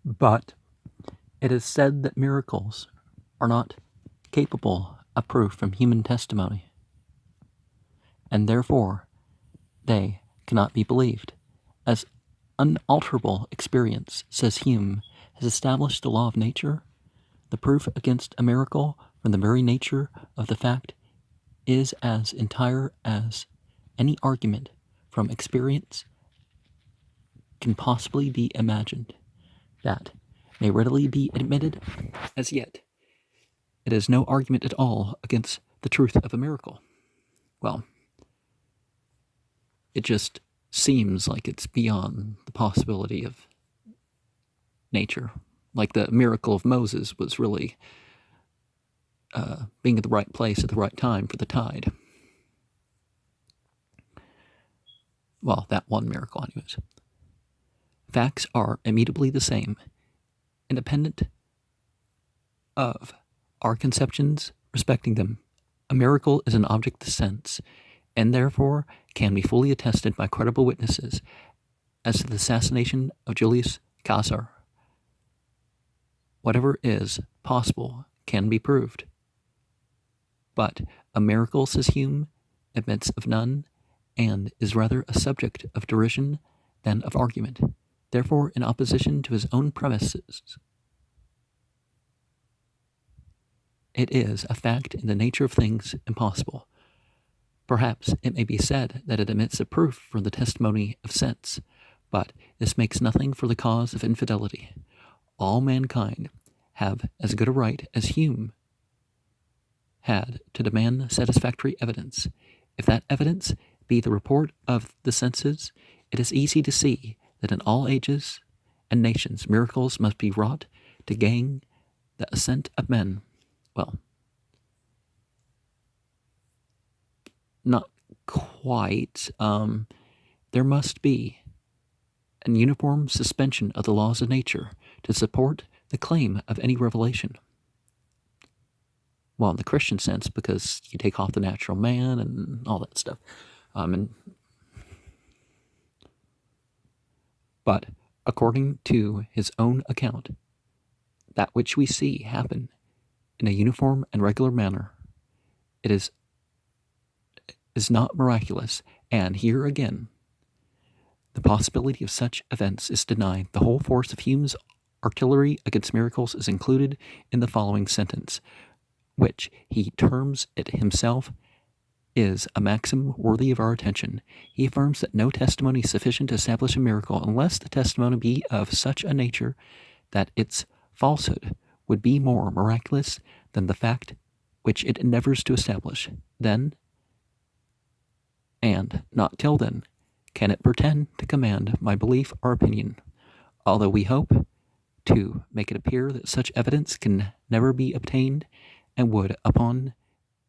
But it is said that miracles are not capable of proof from human testimony, and therefore they cannot be believed, as unalterable experience, says Hume, has established the law of nature. The proof against a miracle from the very nature of the fact is as entire as any argument from experience can possibly be imagined. That may readily be admitted. As yet, it is no argument at all against the truth of a miracle. Well, it just seems like it's beyond the possibility of nature. Like the miracle of Moses was really being at the right place at the right time for the tide. Well, that one miracle, anyways. Facts are immediately the same, independent of our conceptions respecting them. A miracle is an object of sense, and therefore can be fully attested by credible witnesses, as to the assassination of Julius Caesar. Whatever is possible can be proved. But a miracle, says Hume, admits of none, and is rather a subject of derision than of argument. Therefore, in opposition to his own premises, it is a fact in the nature of things impossible. Perhaps it may be said that it admits of proof from the testimony of sense, but this makes nothing for the cause of infidelity. All mankind have as good a right as Hume had to demand satisfactory evidence. If that evidence be the report of the senses, it is easy to see that in all ages and nations miracles must be wrought to gain the assent of men. Well, not quite. There must be an uniform suspension of the laws of nature to support the claim of any revelation. Well, in the Christian sense, because you take off the natural man and all that stuff. But according to his own account, that which we see happen in a uniform and regular manner, it is not miraculous, and here again, the possibility of such events is denied. The whole force of Hume's artillery against miracles is included in the following sentence, which he terms it himself is a maxim worthy of our attention. He affirms that no testimony is sufficient to establish a miracle unless the testimony be of such a nature that its falsehood would be more miraculous than the fact which it endeavors to establish. Then, and not till then, can it pretend to command my belief or opinion, although we hope to make it appear that such evidence can never be obtained and would, upon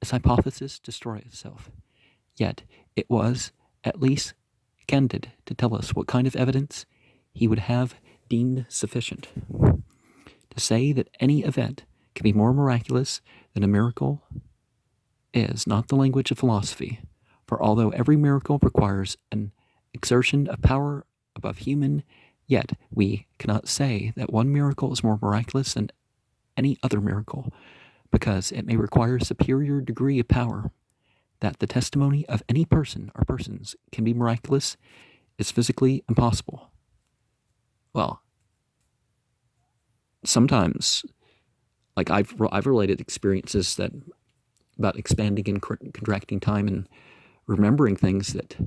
its hypothesis, destroy itself. Yet it was at least candid to tell us what kind of evidence he would have deemed sufficient. To say that any event can be more miraculous than a miracle is not the language of philosophy, for although every miracle requires an exertion of power above human, yet we cannot say that one miracle is more miraculous than any other miracle, because it may require a superior degree of power. That the testimony of any person or persons can be miraculous is physically impossible. Well, sometimes, like I've related experiences that about expanding and contracting time and remembering things that,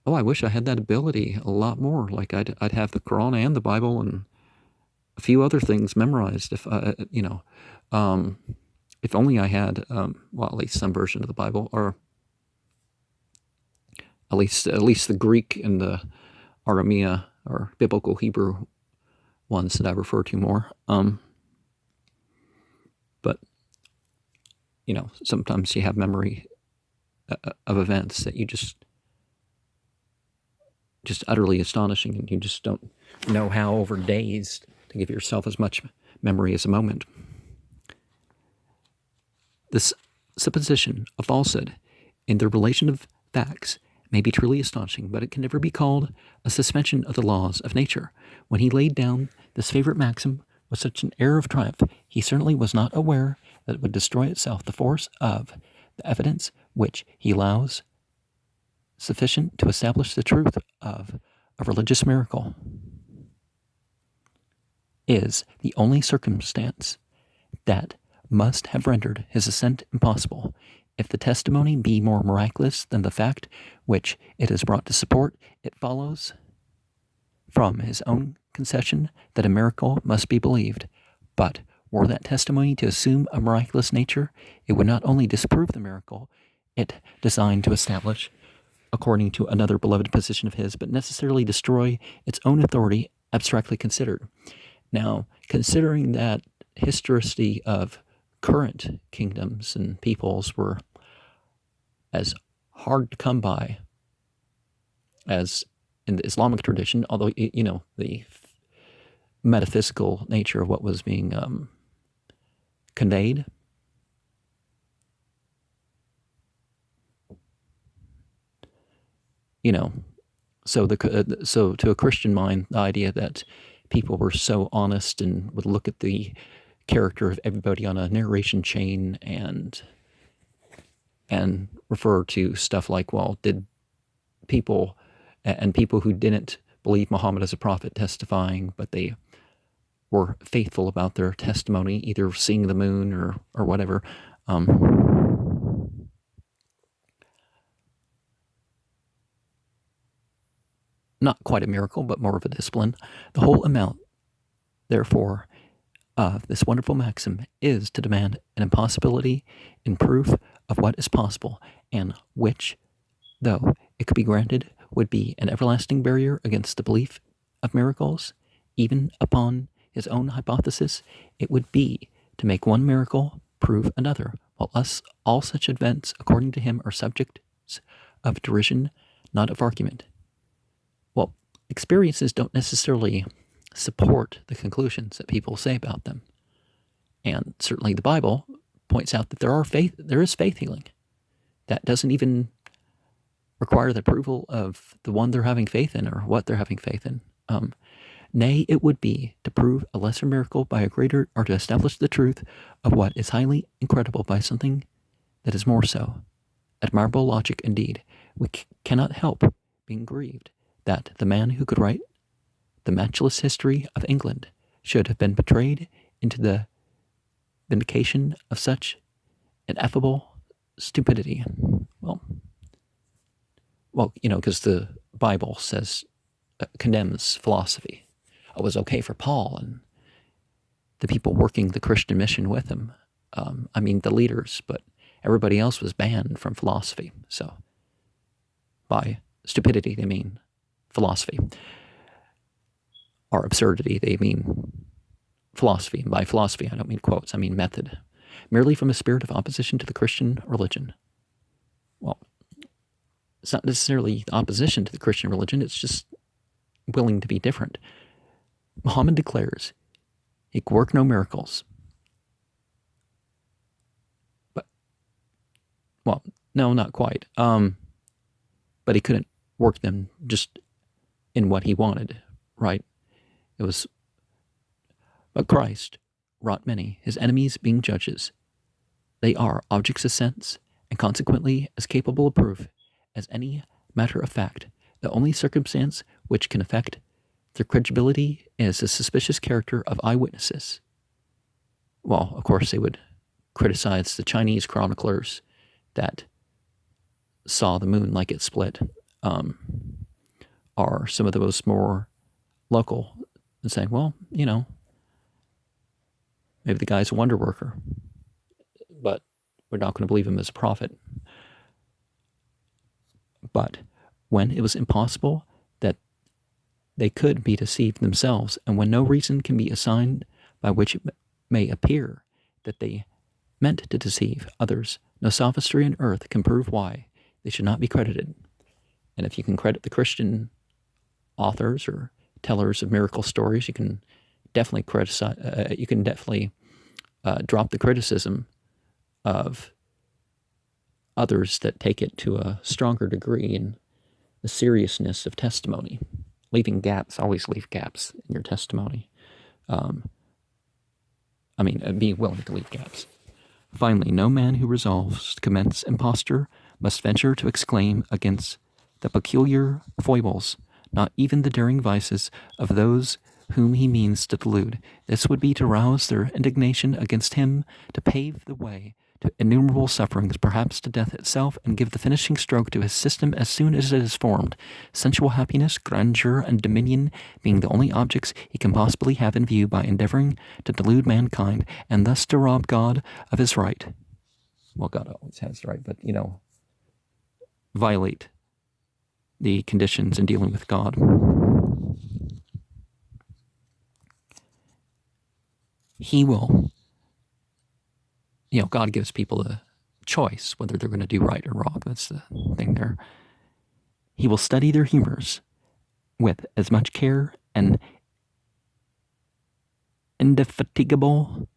oh, I wish I had that ability a lot more. Like I'd have the Quran and the Bible and a few other things memorized if if only I had at least some version of the Bible, or at least the Greek and the Aramea or biblical Hebrew ones that I refer to more. But sometimes you have memory of events that you just utterly astonishing, and you just don't know how over days to give yourself as much memory as a moment. This supposition of falsehood in the relation of facts may be truly astonishing, but it can never be called a suspension of the laws of nature. When he laid down This favorite maxim was such an air of triumph, he certainly was not aware that it would destroy itself. The force of the evidence which he allows sufficient to establish the truth of a religious miracle is the only circumstance that must have rendered his assent impossible. If the testimony be more miraculous than the fact which it is brought to support, it follows from his own concession that a miracle must be believed. But were that testimony to assume a miraculous nature, it would not only disprove the miracle it designed to establish, according to another beloved position of his, but necessarily destroy its own authority, abstractly considered. Now, considering that historicity of current kingdoms and peoples were as hard to come by as in the Islamic tradition, although, the metaphysical nature of what was being conveyed, so to a Christian mind, the idea that people were so honest and would look at the character of everybody on a narration chain and refer to stuff like, well, did people who didn't believe Muhammad as a prophet testifying, but they were faithful about their testimony, either seeing the moon or whatever. Not quite a miracle, but more of a discipline. The whole amount, therefore, of this wonderful maxim is to demand an impossibility in proof of what is possible, and which, though it could be granted, would be an everlasting barrier against the belief of miracles. Even upon his own hypothesis, it would be to make one miracle prove another, while all such events, according to him, are subjects of derision, not of argument. Well, experiences don't necessarily support the conclusions that people say about them. And certainly the Bible points out that there is faith healing. That doesn't even require the approval of the one they're having faith in or what they're having faith in. Nay, it would be to prove a lesser miracle by a greater, or to establish the truth of what is highly incredible by something that is more so. Admirable logic indeed. We cannot help being grieved that the man who could write the matchless history of England should have been betrayed into the vindication of such ineffable stupidity. Well, because the Bible says, condemns philosophy. It was okay for Paul and the people working the Christian mission with him. The leaders, but everybody else was banned from philosophy. So by stupidity, they mean philosophy. Or absurdity, they mean philosophy. And by philosophy, I don't mean quotes, I mean method. Merely from a spirit of opposition to the Christian religion. Well, it's not necessarily opposition to the Christian religion, it's just willing to be different. Muhammad declares he could work no miracles. But, well, no, not quite. But he couldn't work them just in what he wanted, right? But Christ wrought many, his enemies being judges. They are objects of sense, and consequently as capable of proof as any matter of fact. The only circumstance which can affect their credibility is the suspicious character of eyewitnesses. Well, of course, they would criticize the Chinese chroniclers that saw the moon like it split, are some of those more local, and saying, well, maybe the guy's a wonder worker, but we're not going to believe him as a prophet. But when it was impossible that they could be deceived themselves, and when no reason can be assigned by which it may appear that they meant to deceive others, no sophistry on earth can prove why they should not be credited. And if you can credit the Christian authors or tellers of miracle stories, you can definitely criticize. You can definitely drop the criticism of others that take it to a stronger degree in the seriousness of testimony. Leaving gaps, always leave gaps in your testimony. Being willing to leave gaps. Finally, no man who resolves to commence imposture must venture to exclaim against the peculiar foibles, not even the daring vices, of those whom he means to delude. This would be to rouse their indignation against him, to pave the way to innumerable sufferings, perhaps to death itself, and give the finishing stroke to his system as soon as it is formed, sensual happiness, grandeur, and dominion being the only objects he can possibly have in view, by endeavoring to delude mankind, and thus to rob God of his right. Well, God always has the right, but, violate the conditions in dealing with God. He will, God gives people a choice whether they're going to do right or wrong. That's the thing there. He will study their humors with as much care and indefatigable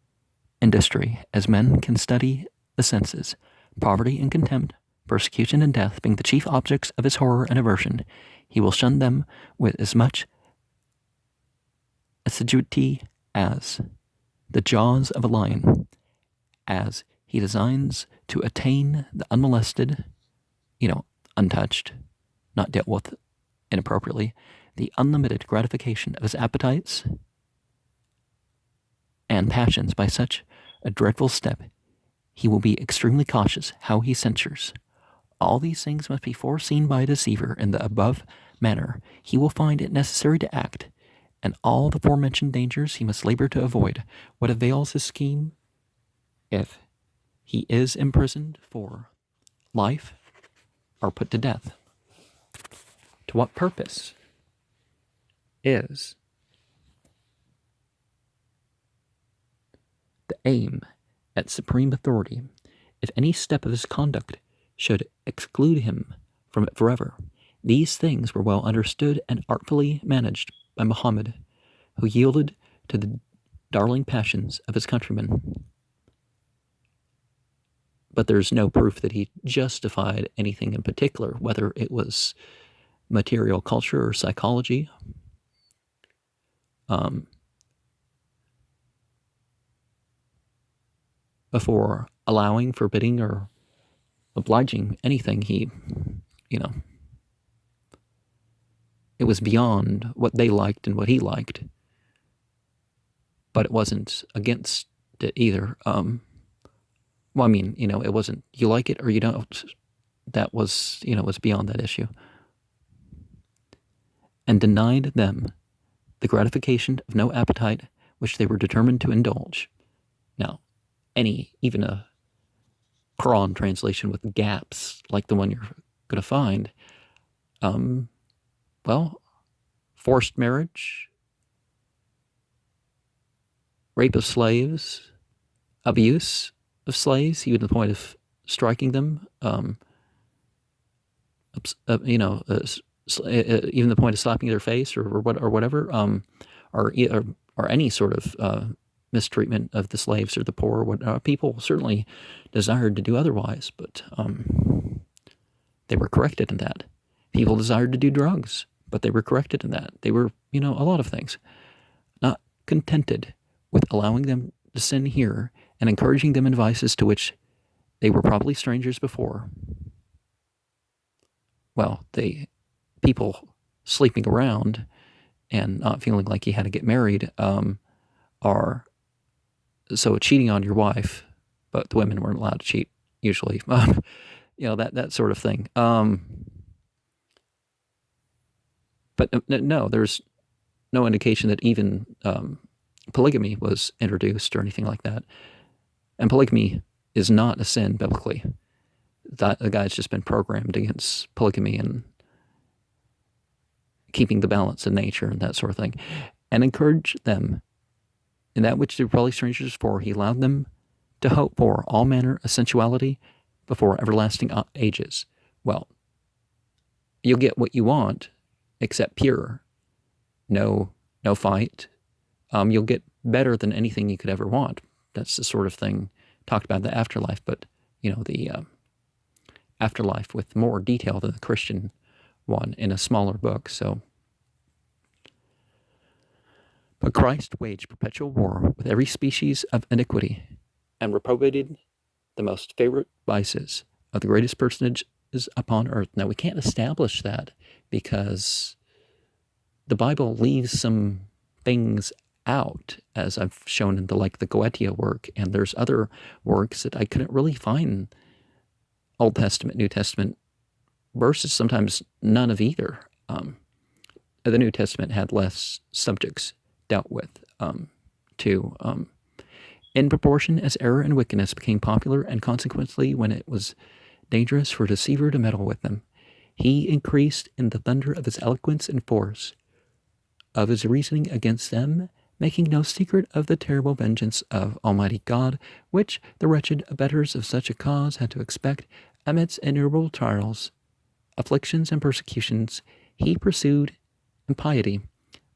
industry as men can study the senses. Poverty and contempt, persecution and death being the chief objects of his horror and aversion, he will shun them with as much assiduity as the jaws of a lion, as he designs to attain the unmolested, untouched, not dealt with inappropriately, the unlimited gratification of his appetites and passions. By such a dreadful step, he will be extremely cautious how he censures. All these things must be foreseen by a deceiver in the above manner. He will find it necessary to act, and all the forementioned dangers he must labor to avoid. What avails his scheme if he is imprisoned for life or put to death? To what purpose is the aim at supreme authority, if any step of his conduct should exclude him from it forever? These things were well understood and artfully managed by Mohammed, who yielded to the darling passions of his countrymen. But there's no proof that he justified anything in particular, whether it was material culture or psychology. Before allowing, forbidding, or obliging anything, he, it was beyond what they liked and what he liked, but it wasn't against it either. It wasn't you like it or you don't. That was, was beyond that issue. And denied them the gratification of no appetite which they were determined to indulge. Now, even a Quran translation with gaps like the one you're going to find, forced marriage, rape of slaves, abuse of slaves, even to the point of striking them, even the point of slapping their face or whatever, or any sort of mistreatment of the slaves or the poor. People certainly desired to do otherwise, but they were corrected in that. People desired to do drugs, but they were corrected in that. They were, a lot of things. Not contented with allowing them to sin here and encouraging them in vices to which they were probably strangers before. Well, people sleeping around and not feeling like you had to get married are so cheating on your wife, but the women weren't allowed to cheat usually. That sort of thing. But no, there's no indication that even polygamy was introduced or anything like that. And polygamy is not a sin biblically. The guy's just been programmed against polygamy and keeping the balance in nature and that sort of thing, and encourage them in that which they were probably strangers for. He allowed them to hope for all manner of sensuality before everlasting ages. Well, you'll get what you want, except pure. No fight. You'll get better than anything you could ever want. That's the sort of thing talked about in the afterlife, but the afterlife with more detail than the Christian one in a smaller book. So, But Christ waged perpetual war with every species of iniquity and reprobated the most favorite vices of the greatest personages upon earth. Now, we can't establish that because the Bible leaves some things out, as I've shown in the Goetia work, and there's other works that I couldn't really find Old Testament, New Testament verses, sometimes none of either. The New Testament had less subjects dealt with too. In proportion as error and wickedness became popular, and consequently when it was dangerous for a deceiver to meddle with them, he increased in the thunder of his eloquence and force of his reasoning against them, making no secret of the terrible vengeance of Almighty God, which the wretched abettors of such a cause had to expect amidst innumerable trials, afflictions, and persecutions. He pursued impiety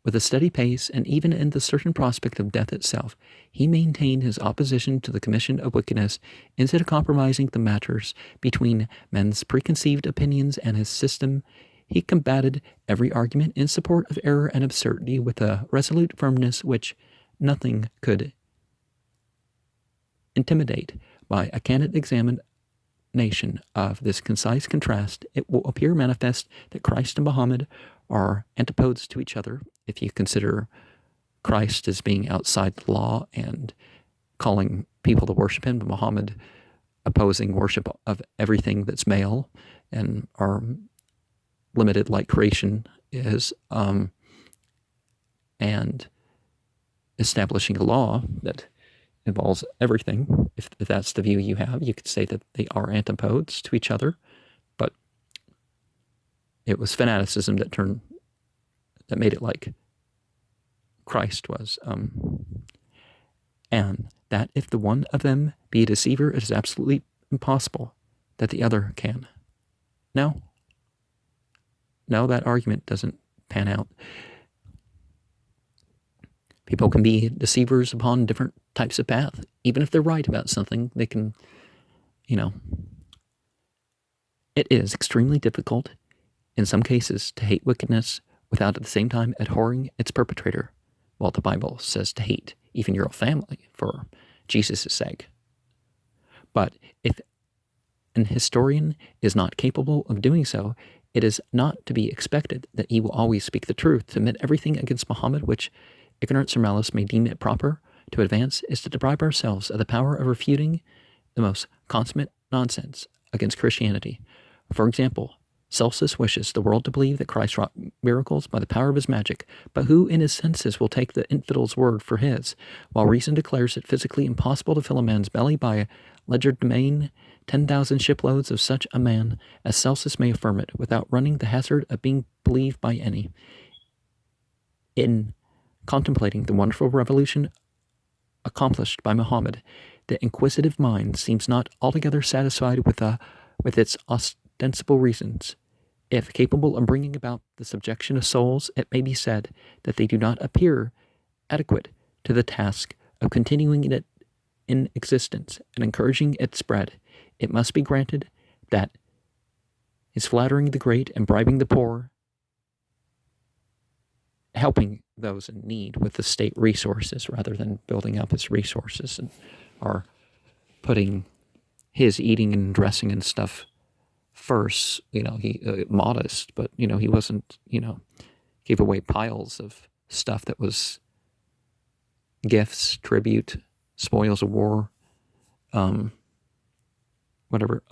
with a steady pace, and even in the certain prospect of death itself, he maintained his opposition to the commission of wickedness, instead of compromising the matters between men's preconceived opinions and his system. He combated every argument in support of error and absurdity with a resolute firmness which nothing could intimidate. By a candid examination of this concise contrast, it will appear manifest that Christ and Mohammed are antipodes to each other, if you consider Christ as being outside the law and calling people to worship him, but Muhammad opposing worship of everything that's male and are limited like creation is, and establishing a law that involves everything. If that's the view you have, you could say that they are antipodes to each other, but it was fanaticism that made it like Christ was. And that if the one of them be a deceiver, it is absolutely impossible that the other can. No, that argument doesn't pan out. People can be deceivers upon different types of path. Even if they're right about something, they can, it is extremely difficult in some cases to hate wickedness without at the same time abhorring its perpetrator. Well, the Bible says to hate even your own family for Jesus' sake. But if an historian is not capable of doing so, it is not to be expected that he will always speak the truth. To admit everything against Muhammad which ignorance or malice may deem it proper to advance is to deprive ourselves of the power of refuting the most consummate nonsense against Christianity. For example, Celsus wishes the world to believe that Christ wrought miracles by the power of his magic, but who in his senses will take the infidel's word for his, while reason declares it physically impossible to fill a man's belly by a legerdemain 10,000 shiploads of such a man as Celsus may affirm it, without running the hazard of being believed by any. In contemplating the wonderful revolution accomplished by Muhammad, the inquisitive mind seems not altogether satisfied with its ostensible reasons. If capable of bringing about the subjection of souls, it may be said that they do not appear adequate to the task of continuing it in existence and encouraging its spread. It must be granted that his flattering the great and bribing the poor, helping those in need with the state resources rather than building up his resources, and are putting his eating and dressing and stuff first. He modest, but he wasn't, gave away piles of stuff that was gifts, tribute, spoils of war, whatever.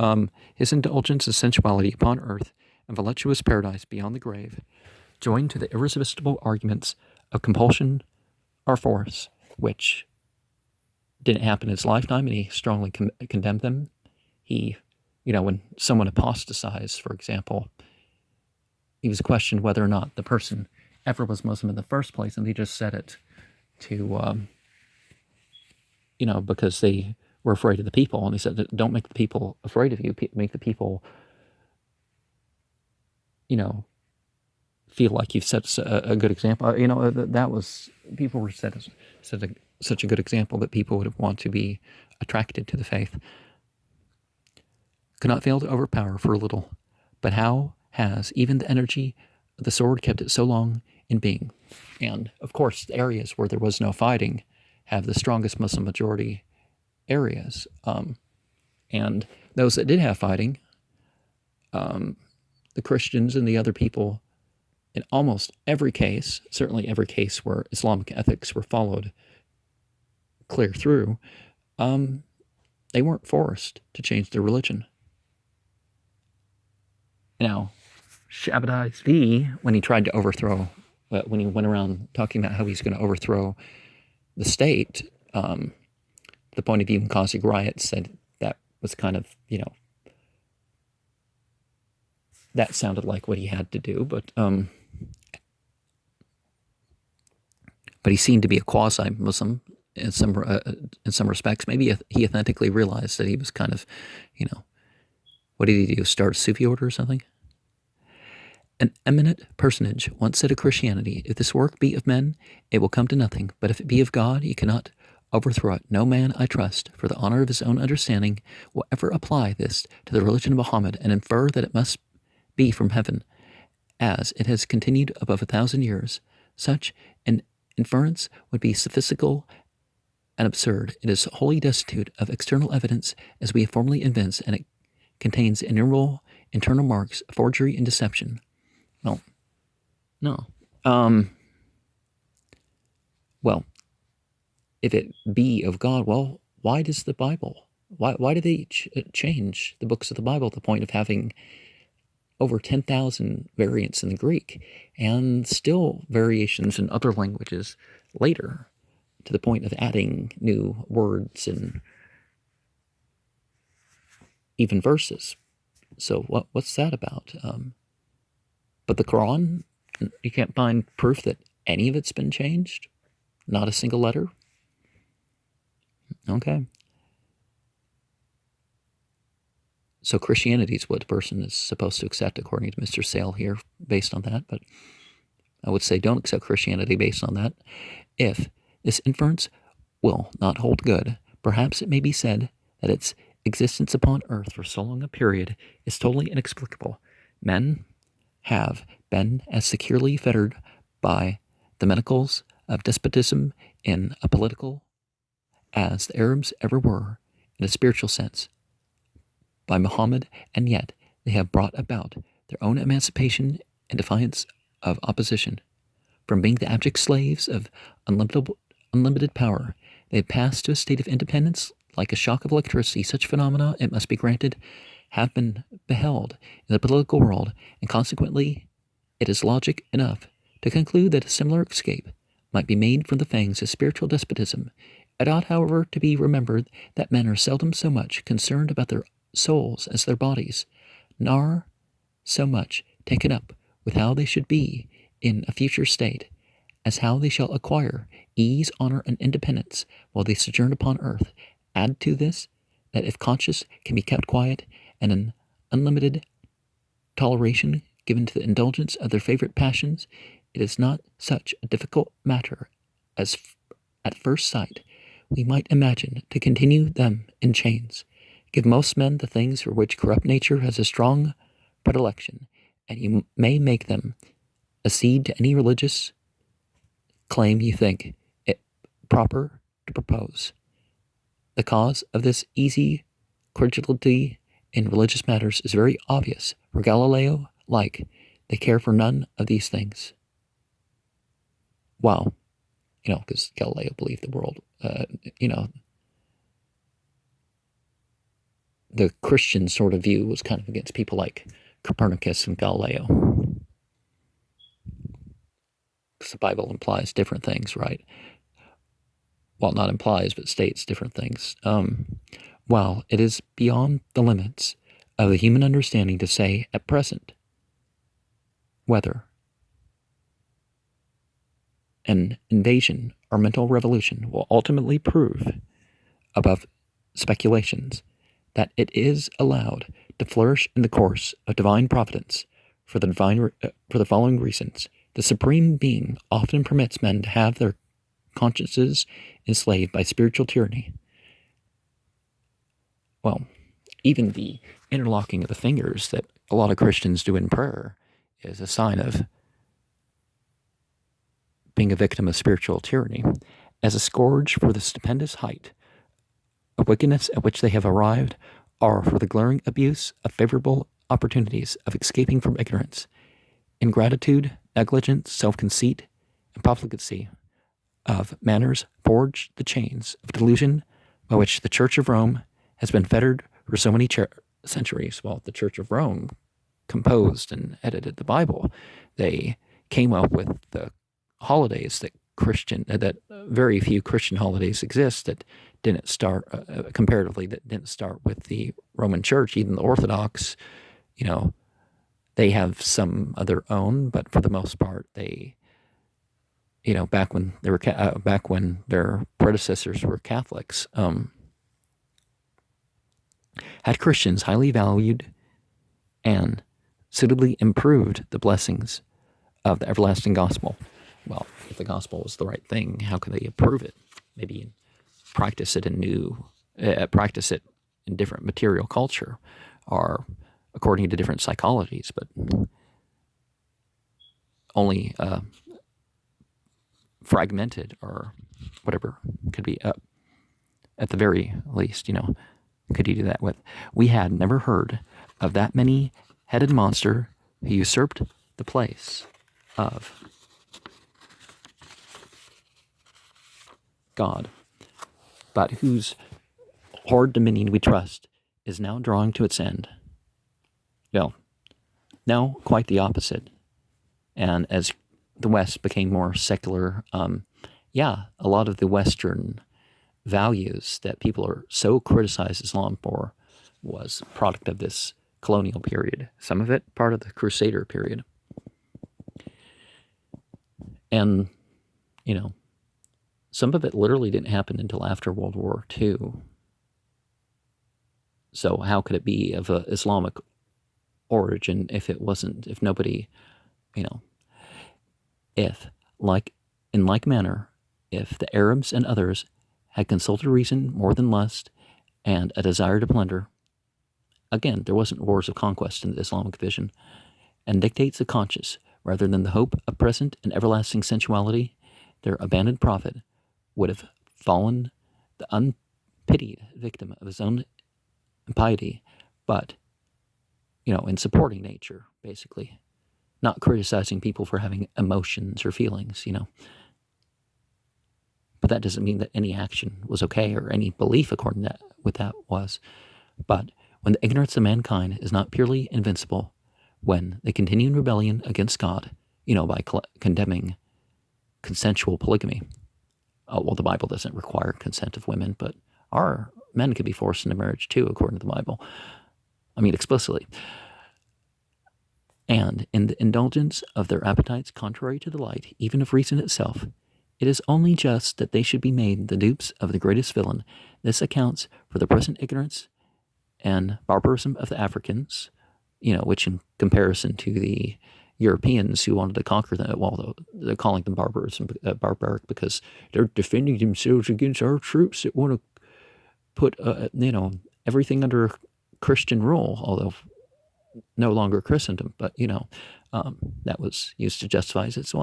His indulgence and sensuality upon earth and voluptuous paradise beyond the grave, joined to the irresistible arguments of compulsion or force, which didn't happen in his lifetime, and he strongly condemned them. He, when someone apostatized, for example, he was questioned whether or not the person ever was Muslim in the first place, and he just said it to, because they were afraid of the people. And he said, don't make the people afraid of you, make the people, feel like you've set a good example. That was, people were set such a good example that people would want to be attracted to the faith. Could not fail to overpower for a little. But how has even the energy of the sword kept it so long in being? And of course, the areas where there was no fighting have the strongest Muslim majority areas. And those that did have fighting, the Christians and the other people, in almost every case, certainly every case where Islamic ethics were followed clear through, they weren't forced to change their religion. Now, Shabbatai Zvi, when he tried to overthrow, when he went around talking about how he's going to overthrow the state, the point of even causing riots, said that was kind of, that sounded like what he had to do, but he seemed to be a quasi-Muslim in some respects. Maybe he authentically realized that he was kind of, what did he do? Start a Sufi order or something? An eminent personage once said of Christianity, "If this work be of men, it will come to nothing. But if it be of God, you cannot overthrow it. No man, I trust, for the honor of his own understanding, will ever apply this to the religion of Mohammed and infer that it must be from heaven, as it has continued above 1,000 years. Such an inference would be sophistical and absurd. It is wholly destitute of external evidence, as we have formerly evinced, and it contains innumerable internal marks of forgery and deception." Well, no. Well, if it be of God, well, why does the Bible? Why do they change the books of the Bible to the point of having over 10,000 variants in the Greek and still variations in other languages later, to the point of adding new words and even verses? So what's that about? But the Quran, you can't find proof that any of it's been changed? Not a single letter? Okay. So Christianity is what a person is supposed to accept, according to Mr. Sale here, based on that. But I would say don't accept Christianity based on that. If this inference will not hold good, perhaps it may be said that its existence upon earth for so long a period is totally inexplicable. Men have been as securely fettered by the manacles of despotism in a political as the Arabs ever were in a spiritual sense by Muhammad, and yet they have brought about their own emancipation in defiance of opposition. From being the abject slaves of unlimited power, they have passed to a state of independence like a shock of electricity. Such phenomena, it must be granted, have been beheld in the political world, and consequently it is logic enough to conclude that a similar escape might be made from the fangs of spiritual despotism. It ought, however, to be remembered that men are seldom so much concerned about their souls as their bodies, nor so much taken up with how they should be in a future state, as how they shall acquire ease, honor, and independence while they sojourn upon earth. Add to this, that if conscience can be kept quiet, and an unlimited toleration given to the indulgence of their favorite passions, it is not such a difficult matter as at first sight we might imagine to continue them in chains. Give most men the things for which corrupt nature has a strong predilection, and you may make them accede to any religious claim you think it proper to propose. The cause of this easy credulity in religious matters is very obvious, for Galileo, they care for none of these things. Wow. Because Galileo believed the world, the Christian sort of view was kind of against people like Copernicus and Galileo. Because the Bible implies different things, right? Well, not implies, but states different things. While it is beyond the limits of the human understanding to say at present whether an invasion or mental revolution will ultimately prove, above speculations, that it is allowed to flourish in the course of divine providence for the following reasons. The Supreme Being often permits men to have their consciences enslaved by spiritual tyranny. Well, even the interlocking of the fingers that a lot of Christians do in prayer is a sign of being a victim of spiritual tyranny, as a scourge for the stupendous height of wickedness at which they have arrived, or for the glaring abuse of favorable opportunities of escaping from ignorance, ingratitude, negligence, self-conceit, and profligacy of manners forged the chains of delusion by which the Church of Rome has been fettered for so many centuries. Well, the Church of Rome composed and edited the Bible. They came up with the holidays that very few Christian holidays exist that didn't start comparatively that didn't start with the Roman Church. Even the Orthodox, they have some of their own, but for the most part, they, back when they were back when their predecessors were Catholics, had Christians highly valued and suitably improved the blessings of the everlasting gospel. Well, if the gospel was the right thing, how could they improve it? Maybe practice it in different material culture, or according to different psychologies, but only fragmented or whatever could be at the very least, could you do that with? We had never heard of that many-headed monster who usurped the place of God, but whose horrid dominion we trust is now drawing to its end. Well, now quite the opposite. And as the West became more secular, a lot of the Western values that people are so criticized Islam for was a product of this colonial period. Some of it part of the Crusader period. And, some of it literally didn't happen until after World War II. So how could it be of an Islamic origin if nobody, if, in like manner, if the Arabs and others had consulted reason more than lust and a desire to plunder, again, there wasn't wars of conquest in the Islamic vision, and dictates the conscience rather than the hope of present and everlasting sensuality, their abandoned prophet would have fallen the unpitied victim of his own impiety, but, in supporting nature, basically, not criticizing people for having emotions or feelings, But that doesn't mean that any action was okay or any belief according to that was. But when the ignorance of mankind is not purely invincible, when they continue in rebellion against God, by condemning consensual polygamy. The Bible doesn't require consent of women, but our men could be forced into marriage too, according to the Bible. Explicitly. And in the indulgence of their appetites contrary to the light, even of reason itself, it is only just that they should be made the dupes of the greatest villain. This accounts for the present ignorance and barbarism of the Africans, which in comparison to the Europeans who wanted to conquer them, they're calling them barbaric because they're defending themselves against our troops that want to put, everything under Christian rule, although no longer Christendom, but, that was used to justify it.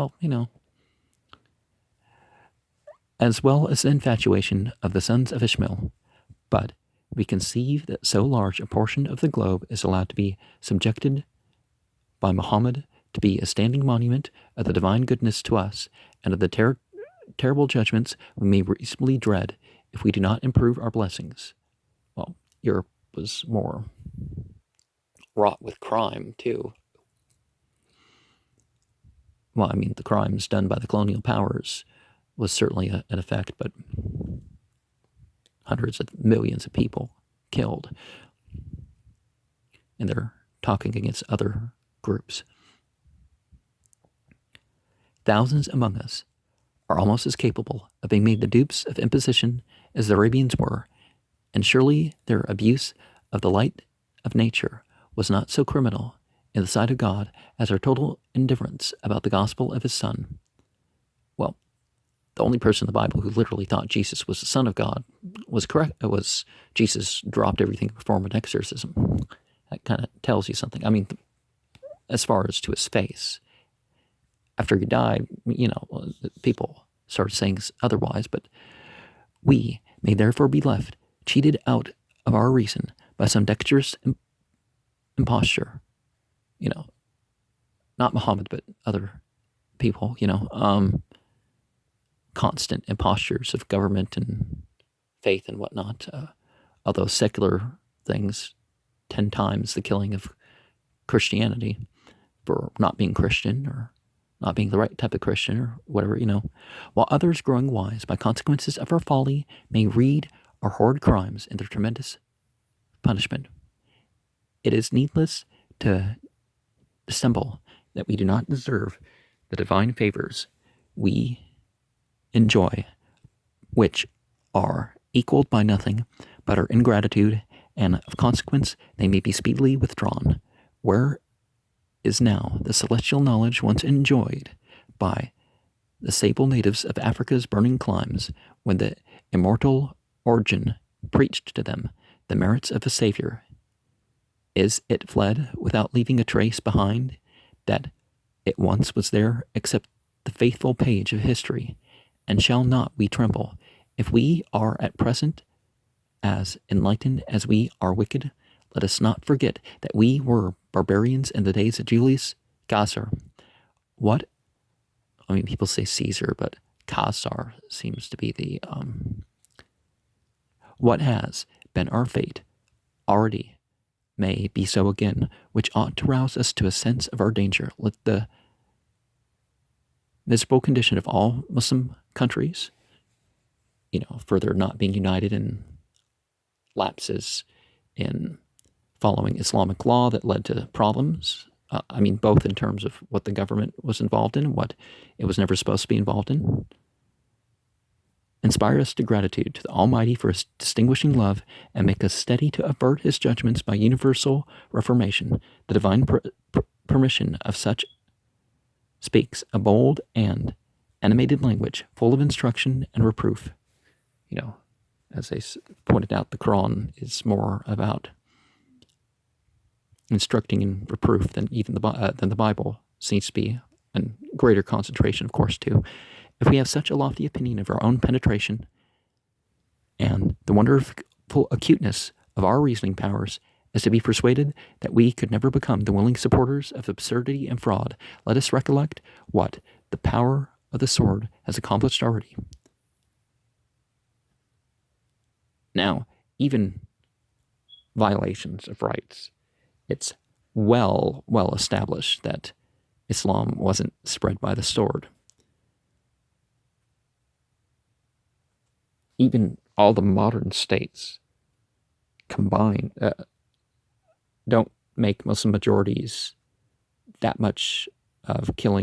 As well as the infatuation of the sons of Ishmael. But we conceive that so large a portion of the globe is allowed to be subjected by Mohammed to be a standing monument of the divine goodness to us and of the terrible judgments we may reasonably dread if we do not improve our blessings. Well, Europe was more wrought with crime, too. Well, the crimes done by the colonial powers was certainly an effect, but hundreds of millions of people killed. And they're talking against other groups. Thousands among us are almost as capable of being made the dupes of imposition as the Arabians were, and surely their abuse of the light of nature was not so criminal in the sight of God as our total indifference about the gospel of his Son. Well, the only person in the Bible who literally thought Jesus was the Son of God was correct. It was Jesus dropped everything to perform an exorcism. That kind of tells you something. As far as to his face, after he died, people started saying otherwise, but we may therefore be left cheated out of our reason by some dexterous imposture, not Mohammed, but other people, constant impostures of government and faith and whatnot, although secular things 10 times the killing of Christianity for not being Christian or not being the right type of Christian or whatever, while others growing wise by consequences of our folly may read our horrid crimes in their tremendous punishment. It is needless to dissemble that we do not deserve the divine favors we enjoy, which are equaled by nothing but our ingratitude, and of consequence they may be speedily withdrawn. Where is now the celestial knowledge once enjoyed by the sable natives of Africa's burning climes, when the immortal Origin preached to them the merits of a Savior? Is it fled without leaving a trace behind that it once was there, except the faithful page of history? And shall not we tremble if we are at present as enlightened as we are wicked? Let us not forget that we were barbarians in the days of Julius Caesar. People say Caesar, but Caesar seems to be the, what has been our fate already may be so again, which ought to rouse us to a sense of our danger. Let the miserable condition of all Muslim countries, further not being united in lapses in following Islamic law that led to problems, both in terms of what the government was involved in and what it was never supposed to be involved in, inspire us to gratitude to the Almighty for his distinguishing love, and make us steady to avert his judgments by universal reformation. The divine permission of such speaks a bold and animated language, full of instruction and reproof. As they pointed out, the Quran is more about instructing and reproof than even the Bible seems to be, and greater concentration, of course, too. If we have such a lofty opinion of our own penetration and the wonderful acuteness of our reasoning powers as to be persuaded that we could never become the willing supporters of absurdity and fraud, let us recollect what the power of the sword has accomplished already. Now, even violations of rights, it's well established that Islam wasn't spread by the sword. Even all the modern states combined don't make Muslim majorities that much of killing